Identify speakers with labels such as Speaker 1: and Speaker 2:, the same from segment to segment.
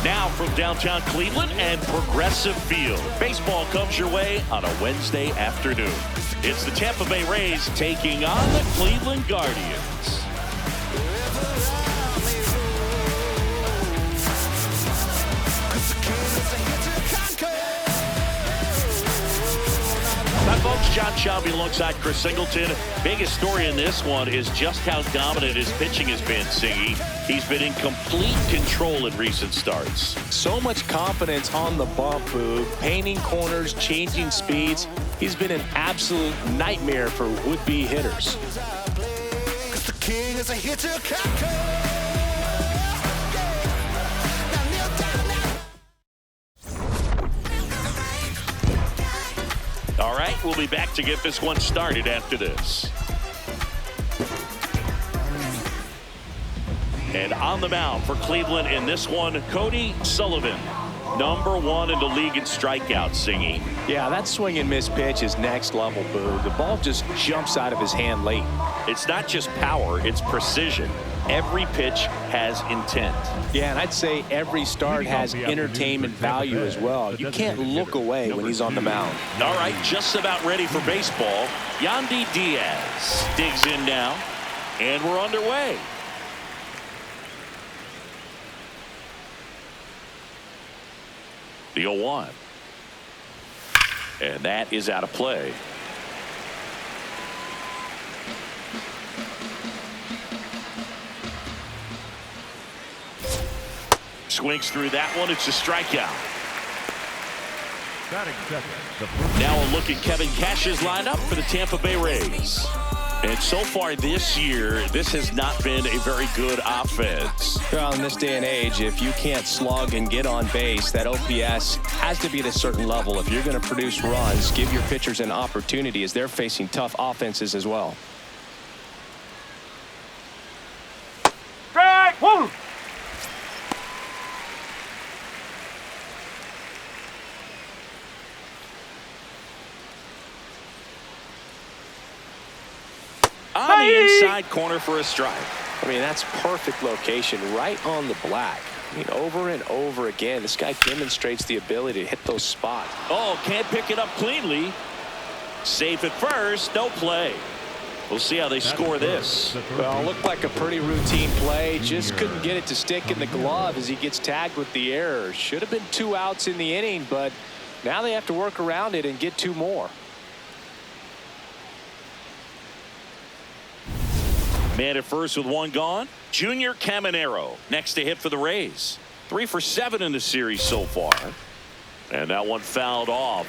Speaker 1: Now from downtown Cleveland and Progressive Field, baseball comes your way on a Wednesday afternoon. It's the Tampa Bay Rays taking on the Cleveland Guardians. Hi, folks. John Shelby alongside Chris Singleton. Biggest story in this one is just how dominant his pitching has been, Singy. He's been in complete control in recent starts.
Speaker 2: So much confidence on the bump, Boog. Painting corners, changing speeds. He's been an absolute nightmare for would-be hitters.
Speaker 1: All right, we'll be back to get this one started after this. And on the mound for Cleveland in this one, Cody Sullivan. #1 in the league in strikeouts, Singy.
Speaker 2: Yeah, that swing and miss pitch is next level, Boog. The ball just jumps out of his hand late.
Speaker 1: It's not just power, it's precision. Every pitch has intent.
Speaker 2: Yeah, and I'd say every start has entertainment value as well. You can't look away when he's on the mound.
Speaker 1: All right, just about ready for baseball. Yandy Diaz digs in now, and we're underway. The 0-1. And that is out of play. Swings through that one. It's a strikeout. Now a look at Kevin Cash's lineup for the Tampa Bay Rays. And so far this year, this has not been a very good offense.
Speaker 2: Well, in this day and age, if you can't slug and get on base, that OPS has to be at a certain level. If you're going to produce runs, give your pitchers an opportunity as they're facing tough offenses as well.
Speaker 3: Strike one.
Speaker 1: On the inside corner for a strike.
Speaker 2: I mean, that's perfect location, right on the black. I mean, over and over again, this guy demonstrates the ability to hit those spots.
Speaker 1: Oh, can't pick it up cleanly. Safe at first, no play. We'll see how they score this.
Speaker 2: Well, looked like a pretty routine play. Just couldn't get it to stick in the glove as he gets tagged with the error. Should have been 2 outs in the inning, but now they have to work around it and get 2 more.
Speaker 1: Man at first with 1 gone. Junior Caminero next to hit for the Rays. 3 for 7 in the series so far. And that one fouled off.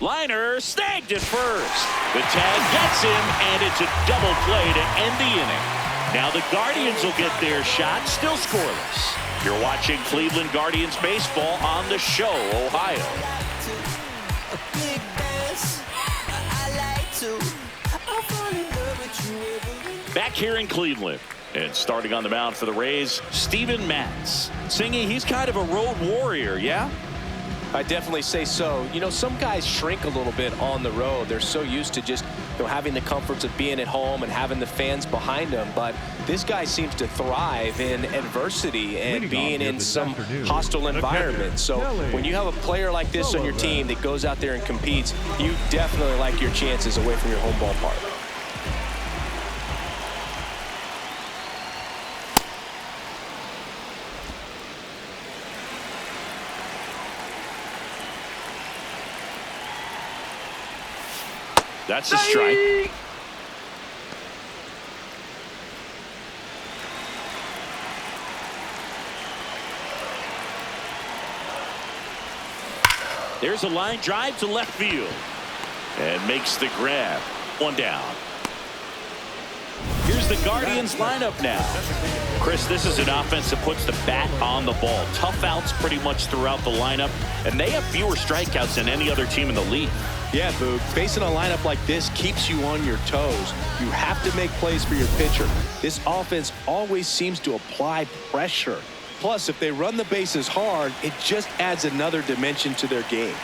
Speaker 1: Liner snagged at first. The tag gets him, and it's a double play to end the inning. Now the Guardians will get their shot, still scoreless. You're watching Cleveland Guardians baseball on the show, Ohio. Back here in Cleveland. And starting on the mound for the Rays, Steven Matz. Singy, he's kind of a road warrior, yeah?
Speaker 2: I definitely say so. You know, some guys shrink a little bit on the road. They're so used to just, having the comforts of being at home and having the fans behind them. But this guy seems to thrive in adversity and being in some hostile environment. So when you have a player like this on your team that goes out there and competes, you definitely like your chances away from your home ballpark.
Speaker 1: That's a strike. There's a line drive to left field. And makes the grab. 1 down. Here's the Guardians lineup now. Chris, this is an offense that puts the bat on the ball. Tough outs pretty much throughout the lineup. And they have fewer strikeouts than any other team in the league.
Speaker 2: Yeah, Boog, facing a lineup like this keeps you on your toes. You have to make plays for your pitcher. This offense always seems to apply pressure. Plus, if they run the bases hard, it just adds another dimension to their game.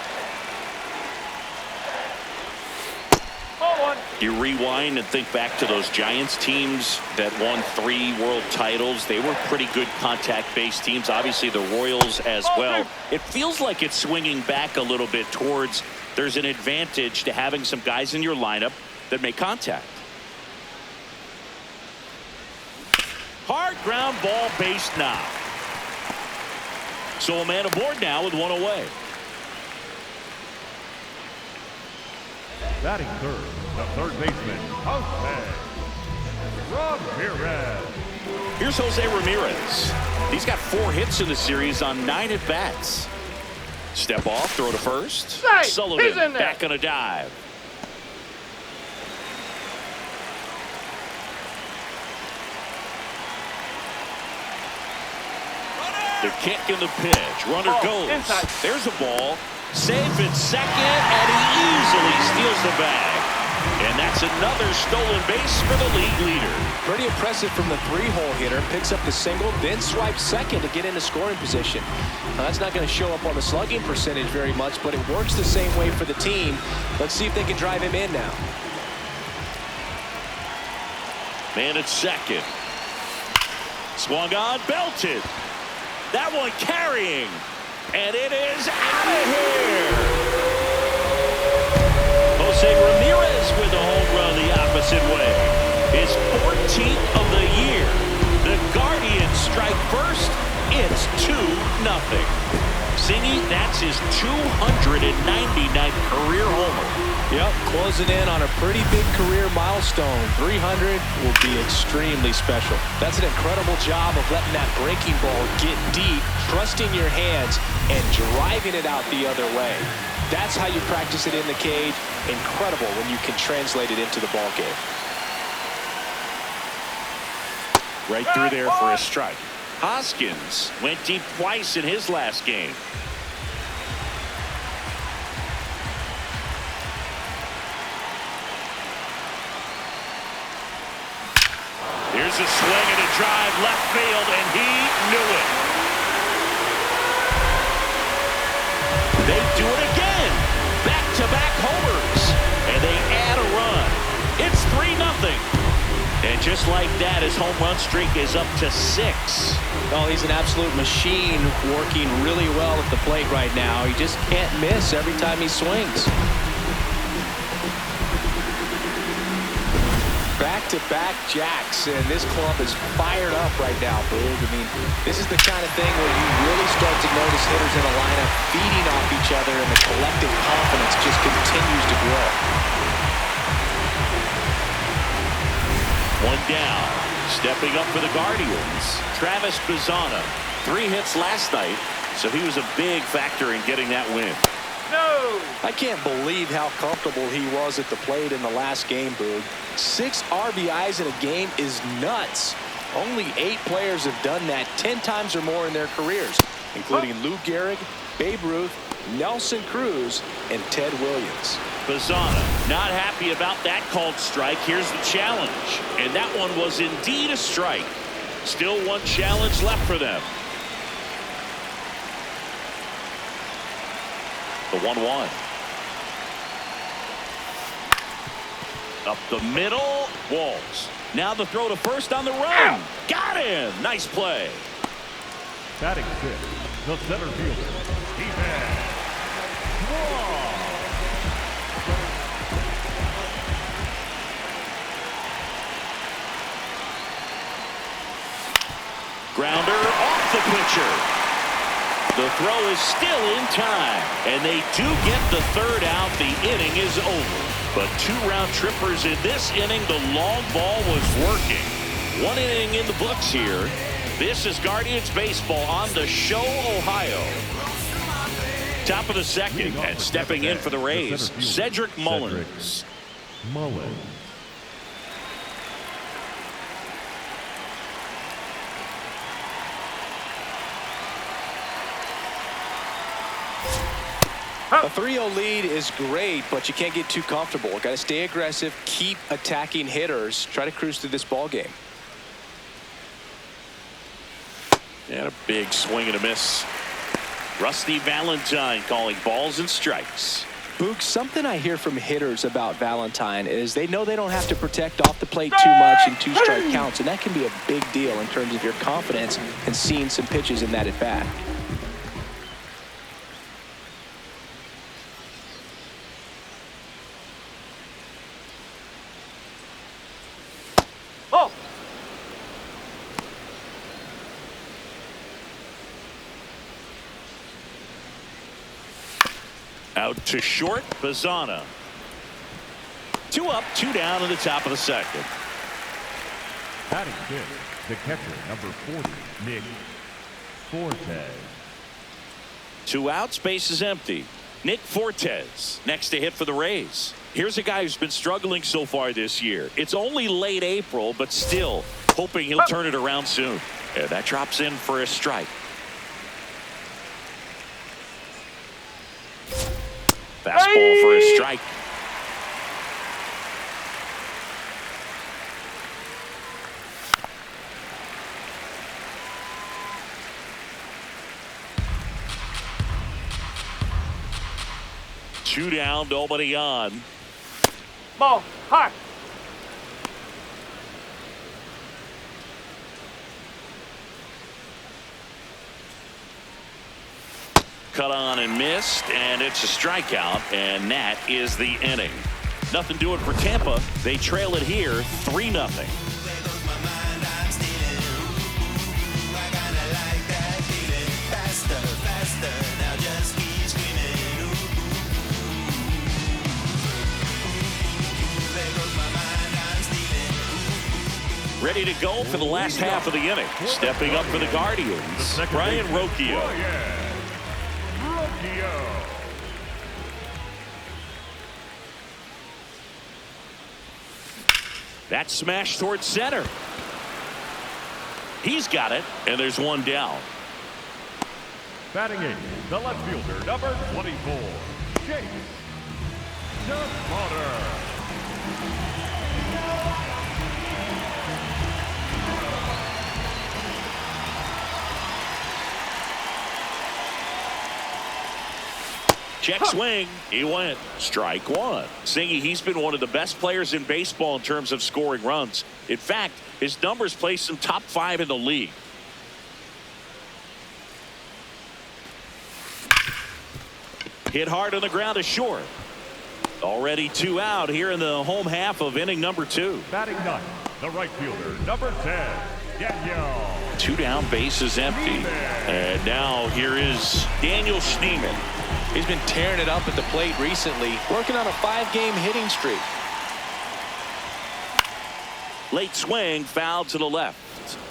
Speaker 1: You rewind and think back to those Giants teams that won 3 world titles. They were pretty good contact-based teams. Obviously, the Royals as well. It feels like it's swinging back a little bit towards there's an advantage to having some guys in your lineup that make contact. Hard ground ball, base knock. So a man aboard now with 1 away.
Speaker 3: Batting third, the third baseman, Jose Ramirez.
Speaker 1: Here's Jose Ramirez. He's got 4 hits in the series on 9 at-bats. Step off, throw to first.
Speaker 4: Right,
Speaker 1: Sullivan back on a dive. The kick and the pitch. Runner goes.
Speaker 4: Inside.
Speaker 1: There's a ball. Safe at second, and he easily steals the bag. And that's another stolen base for the league leader.
Speaker 2: Pretty impressive from the 3-hole hitter. Picks up the single, then swipes second to get into scoring position. Now, that's not going to show up on the slugging percentage very much, but it works the same way for the team. Let's see if they can drive him in now.
Speaker 1: Man at second. Swung on, belted. That one carrying. And it is out of here. Jose Ramirez with a home run the opposite way. His 14th of the year. The Guardians strike first. It's 2-0. Singy, that's his 299th career homer.
Speaker 2: Yep, closing in on a pretty big career milestone. 300 will be extremely special. That's an incredible job of letting that breaking ball get deep, trusting your hands, and driving it out the other way. That's how you practice it in the cage. Incredible when you can translate it into the ball game.
Speaker 1: Right through there for a strike. Hoskins went deep twice in his last game. Here's a swing and a drive left field, and he knew it. They do it again. Back-to-back homers, and they add a run. It's 3-0. And just like that, his home run streak is up to 6.
Speaker 2: Oh, he's an absolute machine, working really well at the plate right now. He just can't miss every time he swings. Back-to-back jacks, and this club is fired up right now, Boog. I mean, this is the kind of thing where you really start to notice hitters in a lineup feeding off each other, and the collective confidence just continues to grow.
Speaker 1: 1 down. Stepping up for the Guardians, Travis Bazzana. 3 hits last night, so he was a big factor in getting that win.
Speaker 4: No!
Speaker 2: I can't believe how comfortable he was at the plate in the last game, Boog. 6 RBIs in a game is nuts. Only 8 players have done that 10 times or more in their careers, including Lou Gehrig, Babe Ruth, Nelson Cruz, and Ted Williams.
Speaker 1: Bazzana not happy about that called strike. Here's the challenge, and that one was indeed a strike. Still 1 challenge left for them. The 1-1. Up the middle, Walls. Now the throw to first on the run. Got him. Nice play.
Speaker 3: Batting fifth, the center fielder, Stephen.
Speaker 1: Grounder off the pitcher. The throw is still in time, and they do get the 3rd out. The inning is over. But 2 round trippers in this inning. The long ball was working. 1 inning in the books here. This is Guardians baseball on the Show, Ohio. Top of the 2nd, and stepping in for the Rays, Cedric Mullins.
Speaker 2: A 3-0 lead is great, but you can't get too comfortable. Got to stay aggressive, keep attacking hitters, try to cruise through this ball game.
Speaker 1: And a big swing and a miss. Rusty Valentine calling balls and strikes.
Speaker 2: Boog, something I hear from hitters about Valentine is they know they don't have to protect off the plate too much in two-strike counts, and that can be a big deal in terms of your confidence and seeing some pitches in that at-bat.
Speaker 1: Oh! Out to short, Bazana. 2 up, 2 down in the top of the second.
Speaker 3: Batting fifth, the catcher, number 40, Nick Fortes.
Speaker 1: 2 outs, base is empty. Nick Fortes next to hit for the Rays. Here's a guy who's been struggling so far this year. It's only late April, but still hoping he'll turn it around soon. And that drops in for a strike. Fastball for a strike. Two down, nobody on.
Speaker 4: Ball, hot.
Speaker 1: Cut on and missed, and it's a strikeout, and that is the inning. Nothing doing for Tampa. They trail it here 3-0. Ready to go for the last half of the inning. Stepping up for the Guardians, Brian Rocchio.
Speaker 3: Oh, yeah. Rocchio.
Speaker 1: That smash towards center. He's got it, and there's one down.
Speaker 3: Batting eighth, the left fielder, number 24, Chase Potter.
Speaker 1: Check swing. He went. Strike one. Singy, he's been one of the best players in baseball in terms of scoring runs. In fact, his numbers place him top 5 in the league. Hit hard on the ground to short. Already 2 out here in the home half of inning number 2.
Speaker 3: Batting ninth, the right fielder, number 10, Daniel.
Speaker 1: 2 down, base is empty. And now here is Daniel Schneemann.
Speaker 2: He's been tearing it up at the plate recently, working on a 5-game hitting streak.
Speaker 1: Late swing, foul to the left.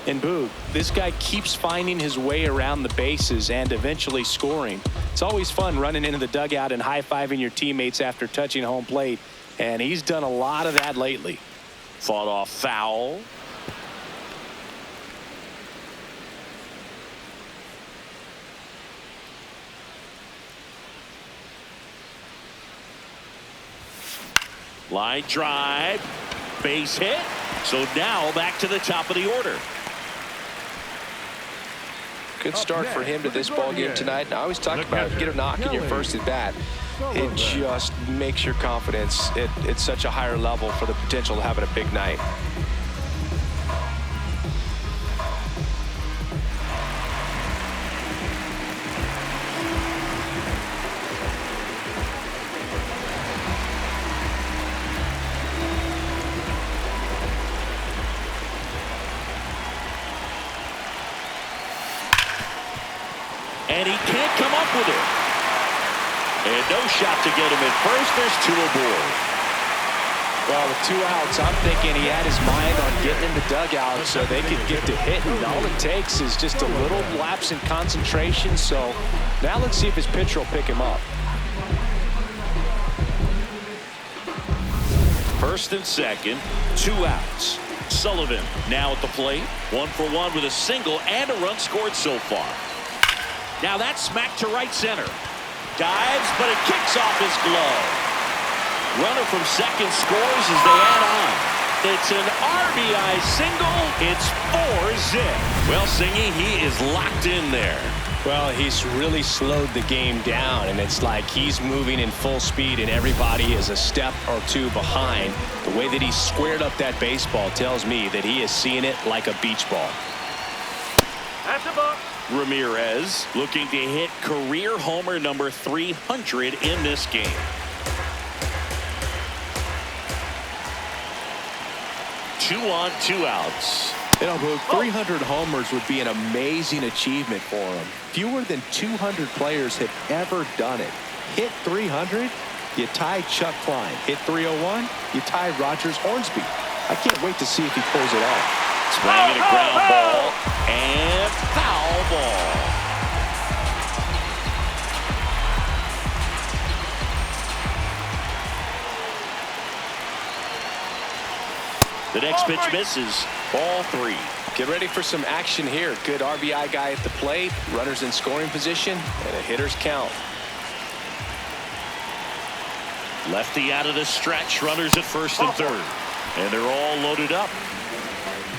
Speaker 2: And Boog, this guy keeps finding his way around the bases and eventually scoring. It's always fun running into the dugout and high-fiving your teammates after touching home plate, and he's done a lot of that lately.
Speaker 1: Fought off foul. Line drive, base hit. So now back to the top of the order.
Speaker 2: Good start for him to this ball game tonight. And I always talk about get a knock in your first at bat. It just makes your confidence at such a higher level for the potential of having a big night.
Speaker 1: And he can't come up with it. And no shot to get him at first. There's 2 aboard.
Speaker 2: Well, with 2 outs, I'm thinking he had his mind on getting in the dugout so they could get to hitting. All it takes is just a little lapse in concentration. So now let's see if his pitcher will pick him up.
Speaker 1: First and second, 2 outs. Sullivan now at the plate. 1 for 1 with a single and a run scored so far. Now that's smacked to right center. Dives, but it kicks off his glove. Runner from second scores as they add on. It's an RBI single. It's 4-zip. Well, Singy, he is locked in there.
Speaker 2: Well, he's really slowed the game down, and it's like he's moving in full speed and everybody is a step or two behind. The way that he squared up that baseball tells me that he is seeing it like a beach ball.
Speaker 4: That's a ball.
Speaker 1: Ramirez looking to hit career homer number 300 in this game. Two on, two outs.
Speaker 2: You know, 300 homers would be an amazing achievement for him. Fewer than 200 players have ever done it. Hit 300, you tie Chuck Klein. Hit 301, you tie Rogers Hornsby. I can't wait to see if he pulls it off.
Speaker 1: Swinging a ground ball and foul ball. The next pitch misses. Ball 3.
Speaker 2: Get ready for some action here. Good RBI guy at the plate. Runners in scoring position and a hitter's count.
Speaker 1: Lefty out of the stretch. Runners at first and third. And they're all loaded up.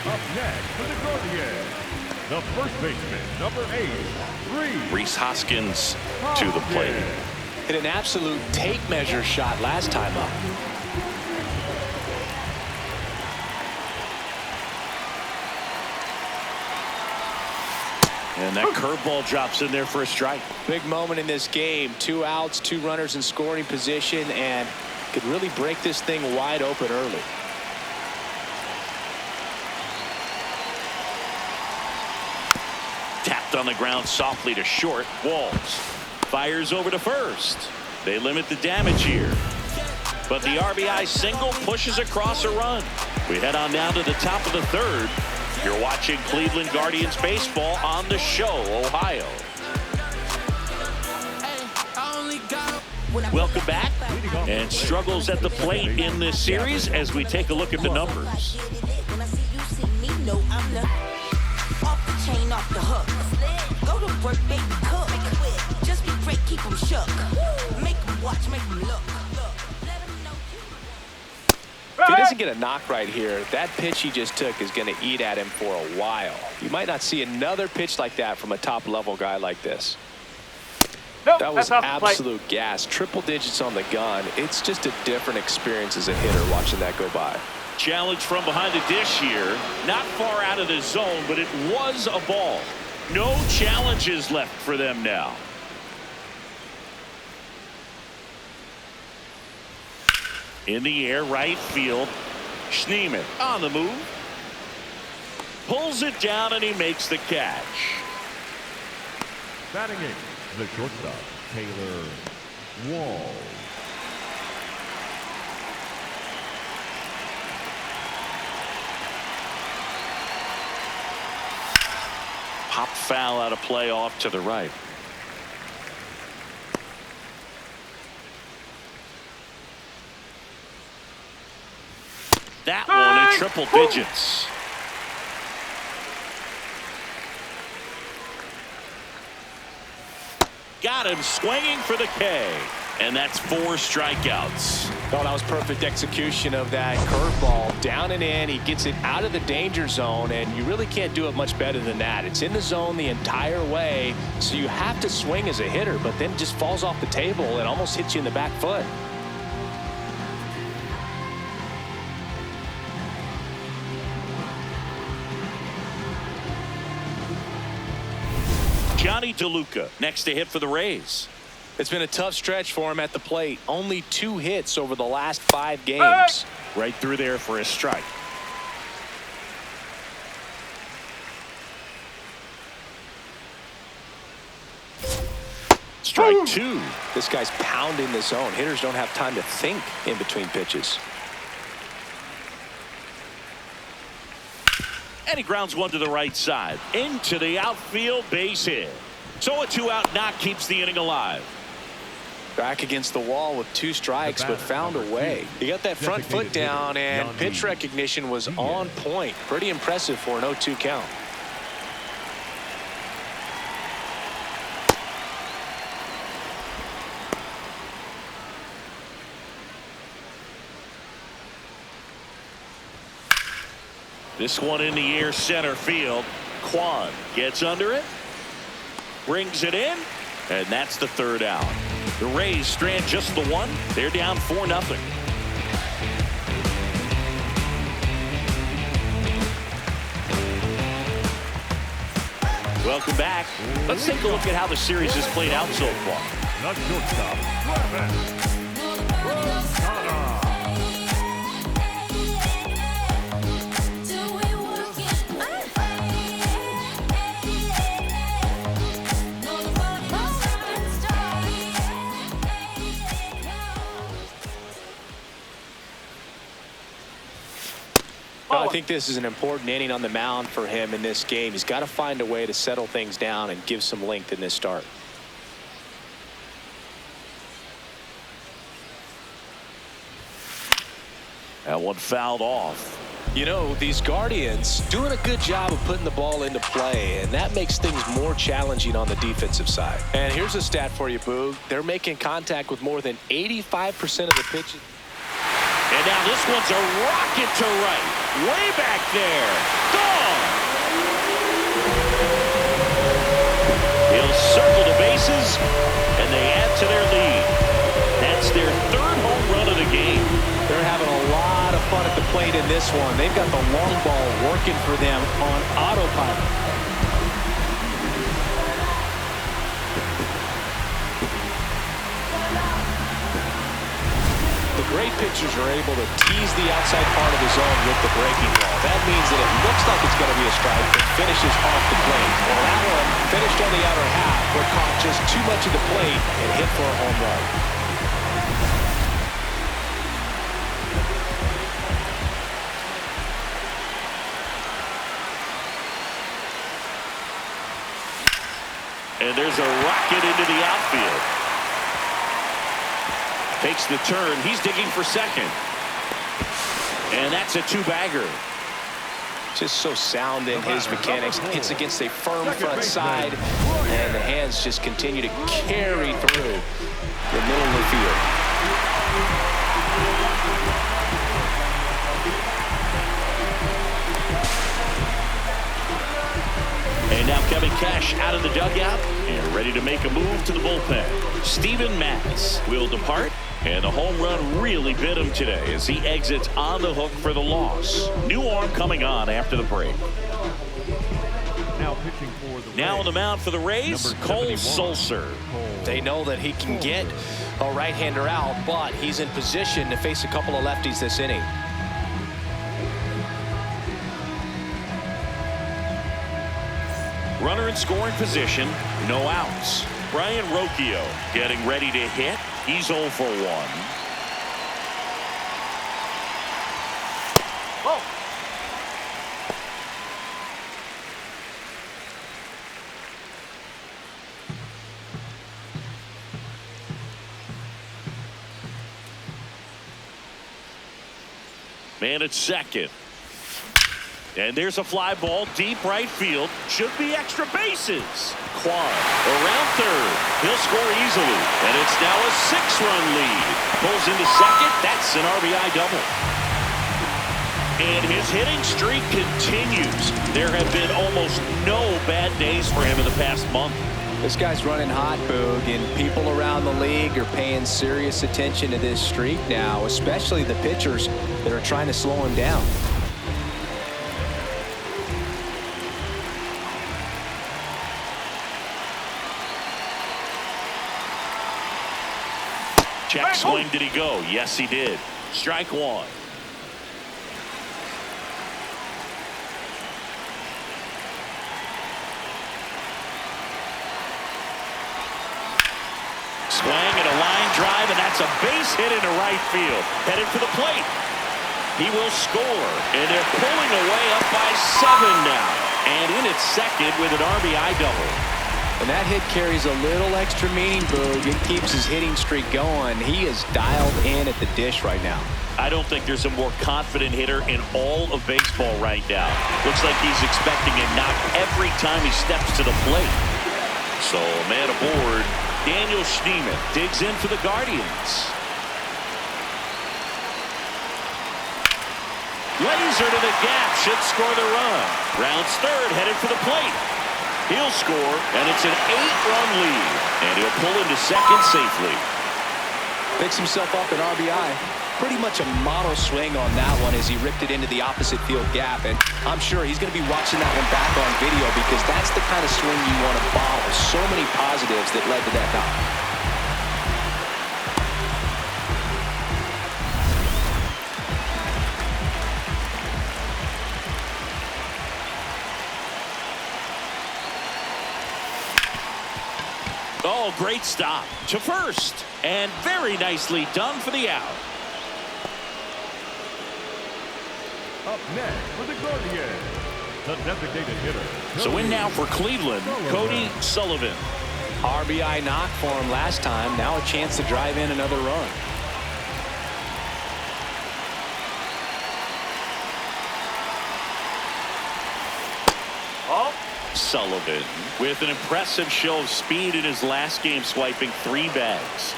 Speaker 3: Up next for the Gaurdians, the first baseman, number 8,
Speaker 1: Rhys Hoskins to the plate.
Speaker 2: Hit an absolute tape measure shot last time up.
Speaker 1: And that curveball drops in there for a strike.
Speaker 2: Big moment in this game. 2 outs, 2 runners in scoring position, and could really break this thing wide open early.
Speaker 1: Tapped on the ground softly to short. Walls fires over to first. They limit the damage here. But the RBI single pushes across a run. We head on down to the top of the third. You're watching Cleveland Guardians baseball on the Show, Ohio. Welcome back. And struggles at the plate in this series as we take a look at the numbers.
Speaker 5: Off the hook. Go to work, baby, cook. Just be great, keep them shook. Make them watch, make them look.
Speaker 2: If he doesn't get a knock right here, that pitch he just took is going to eat at him for a while. You might not see another pitch like that from a top-level guy like this.
Speaker 4: Nope,
Speaker 2: That was
Speaker 4: that's off the plate.
Speaker 2: absolute gas. Triple digits on the gun. It's just a different experience as a hitter watching that go by.
Speaker 1: Challenge from behind the dish here. Not far out of the zone, but it was a ball. No challenges left for them now. In the air, right field. Schneemann on the move. Pulls it down and he makes the catch.
Speaker 3: batting 8, the shortstop, Taylor Wall.
Speaker 1: Pop foul out of play off to the right. That one in triple digits. Got him swinging for the K. And that's 4 strikeouts.
Speaker 2: Oh, that was perfect execution of that curveball. Down and in. He gets it out of the danger zone, and you really can't do it much better than that. It's in the zone the entire way, so you have to swing as a hitter, but then it just falls off the table and almost hits you in the back foot.
Speaker 1: Johnny DeLuca next to hit for the Rays.
Speaker 2: It's been a tough stretch for him at the plate. Only 2 hits over the last 5 games.
Speaker 1: Right through there for a strike. Strike 2.
Speaker 2: This guy's pounding the zone. Hitters don't have time to think in between pitches.
Speaker 1: And he grounds one to the right side. Into the outfield, base hit. So a 2-out knock keeps the inning alive.
Speaker 2: Back against the wall with 2 strikes, but found a way. He got that front foot down, and pitch recognition was on point. Pretty impressive for an 0-2 count.
Speaker 1: This one in the air center field. Kwan gets under it. Brings it in, and that's the third out. The Rays strand just the one. They're down 4-0. Welcome back. Let's take a look at how the series has played out so far.
Speaker 3: The shortstop,
Speaker 2: I think this is an important inning on the mound for him in this game. He's got to find a way to settle things down and give some length in this start.
Speaker 1: That one fouled off.
Speaker 2: You know, these Guardians doing a good job of putting the ball into play, and that makes things more challenging on the defensive side. And here's a stat for you, Boog. They're making contact with more than 85% of the pitches.
Speaker 1: And now this one's a rocket to right. Way back there. Gone. He'll circle the bases, and they add to their lead. That's their third home run of the game.
Speaker 2: They're having a lot of fun at the plate in this one. They've got the long ball working for them on autopilot. The great pitchers are able to tease the outside part of the zone with the breaking ball. That means that it looks like it's going to be a strike, but finishes off the plate. Well, that one finished on the outer half, but caught just too much of the plate and hit for a home run.
Speaker 1: And there's a rocket into the outfield. Takes the turn. He's digging for second. And that's a two-bagger.
Speaker 2: Just so sound in his mechanics. Hits against a firm front side, and the hands just continue to carry through the middle of the field.
Speaker 1: And now Kevin Cash out of the dugout and ready to make a move to the bullpen. Steven Matz will depart, and the home run really bit him today as he exits on the hook for the loss. New arm coming on after the break.
Speaker 3: Now pitching for the
Speaker 1: Now on the mound for the Rays,
Speaker 3: Number
Speaker 1: Cole
Speaker 3: 71.
Speaker 1: Sulser.
Speaker 2: They know that he can get a right-hander out, but he's in position to face a couple of lefties this inning.
Speaker 1: Runner in scoring position, no outs. Brian Rocchio getting ready to hit. He's 0 for 1.
Speaker 4: Whoa.
Speaker 1: Man at second. And there's a fly ball deep right field. Should be extra bases. Kwan around third. He'll score easily. And it's now a 6-run lead. Pulls into second. That's an RBI double. And his hitting streak continues. There have been almost no bad days for him in the past month.
Speaker 2: This guy's running hot, Boog, and people around the league are paying serious attention to this streak now, especially the pitchers that are trying to slow him down.
Speaker 1: Check swing, did he go? Yes, he did. Strike one. Swing and a line drive, and that's a base hit into right field. Headed for the plate. He will score, and they're pulling away up by 7 now. And in at second with an RBI double.
Speaker 2: And that hit carries a little extra meaning, Boog. It keeps his hitting streak going. He is dialed in at the dish right now.
Speaker 1: I don't think there's a more confident hitter in all of baseball right now. Looks like he's expecting a knock every time he steps to the plate. So, man aboard. Daniel Schneemann digs in for the Guardians. Laser to the gap, should score the run. Rounds third, headed for the plate. He'll score, and it's an 8-run lead. And he'll pull into second safely.
Speaker 2: Picks himself up an RBI. Pretty much a model swing on that one as he ripped it into the opposite field gap. And I'm sure he's going to be watching that one back on video because that's the kind of swing you want to bottle. So many positives that led to that knock.
Speaker 1: Oh, great stop to first. And very nicely done for the out.
Speaker 3: Up next for the Gaurdians, the designated hitter.
Speaker 1: So in now for Cleveland, Cody Sullivan.
Speaker 2: RBI knock for him last time. Now a chance to drive in another run.
Speaker 1: Sullivan with an impressive show of speed in his last game, swiping 3 bags.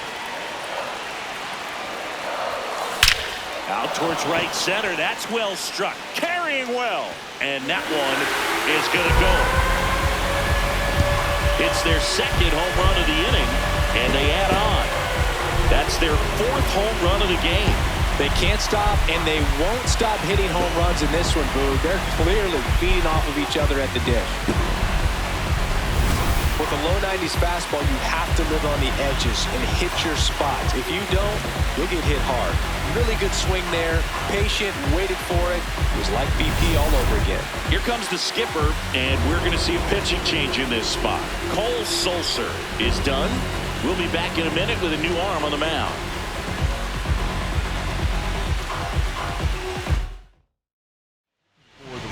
Speaker 1: Out towards right center. That's well struck. Carrying well. And that one is going to go. It's their second home run of the inning, and they add on. That's their 4th home run of the game.
Speaker 2: They can't stop, and they won't stop hitting home runs in this one, Boo. They're clearly feeding off of each other at the dish. With a low 90s fastball, you have to live on the edges and hit your spots. If you don't, you'll get hit hard. Really good swing there. Patient, waited for it. It was like BP all over again.
Speaker 1: Here comes the skipper, and we're going to see a pitching change in this spot. Cole Sulser is done. We'll be back in a minute with a new arm on the mound.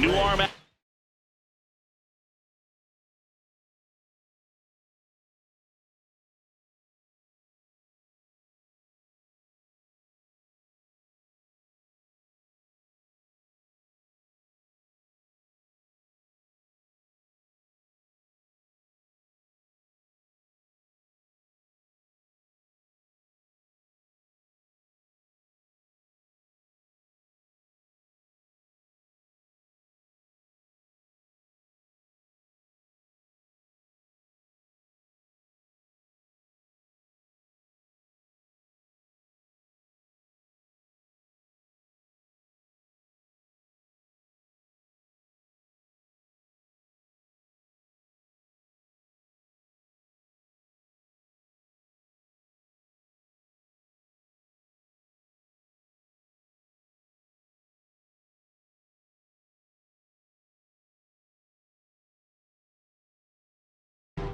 Speaker 1: New arm out.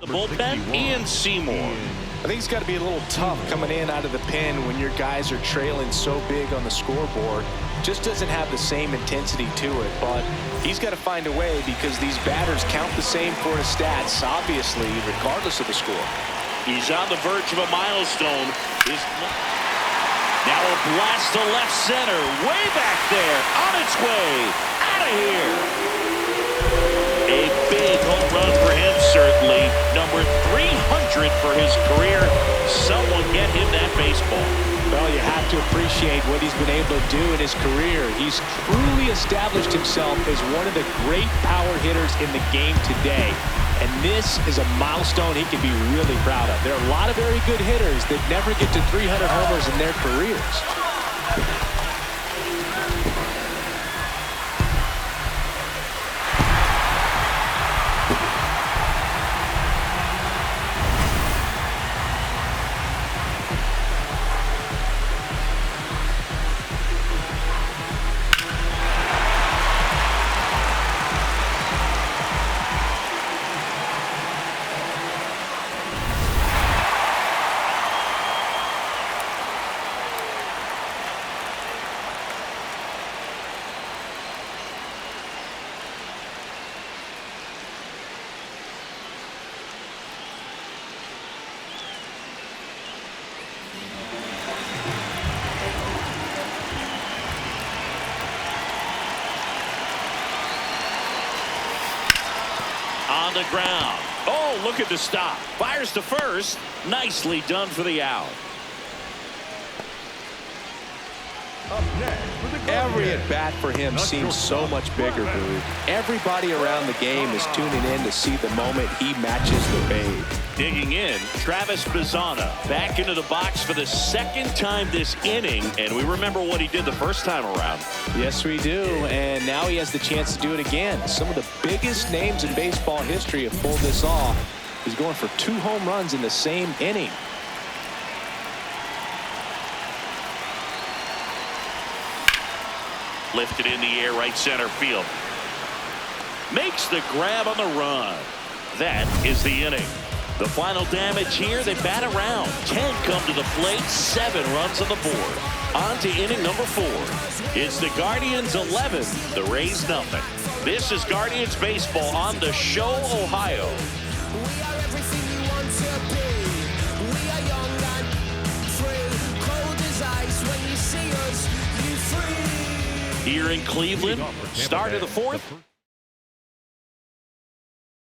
Speaker 1: The bullpen, Ian Seymour.
Speaker 2: I think it's got to be a little tough coming in out of the pen when your guys are trailing so big on the scoreboard. Just doesn't have the same intensity to it, but he's got to find a way because these batters count the same for his stats, obviously, regardless of the score.
Speaker 1: He's on the verge of a milestone. Now a blast to left center, way back there, on its way, out of here. A big home run for him, certainly. Number 300 for his career. Someone get him that baseball.
Speaker 2: Well, you have to appreciate what he's been able to do in his career. He's truly established himself as one of the great power hitters in the game today. And this is a milestone he can be really proud of. There are a lot of very good hitters that never get to 300 homers in their careers.
Speaker 1: On the ground. Oh, look at the stop. Fires to first. Nicely done for the out.
Speaker 3: Up next for the
Speaker 2: Every at-bat for him seems so much bigger, Boog. Everybody around the game is tuning in to see the moment he matches the babe.
Speaker 1: Digging in, Travis Bazzana back into the box for the second time this inning, and we remember what he did the first time around.
Speaker 2: Yes, we do, and now he has the chance to do it again. Some of the biggest names in baseball history have pulled this off. He's going for 2 home runs in the same inning.
Speaker 1: Lifted in the air, right center field. Makes the grab on the run. That is the inning. The final damage here, they bat around. 10 come to the plate, 7 runs on the board. On to inning number 4. It's the Guardians 11, the Rays nothing. This is Guardians baseball on the Show, Ohio.
Speaker 5: We are everything you want to be. We are young and free. Cold as ice when you see us, you free.
Speaker 1: Here in Cleveland, start of the 4th.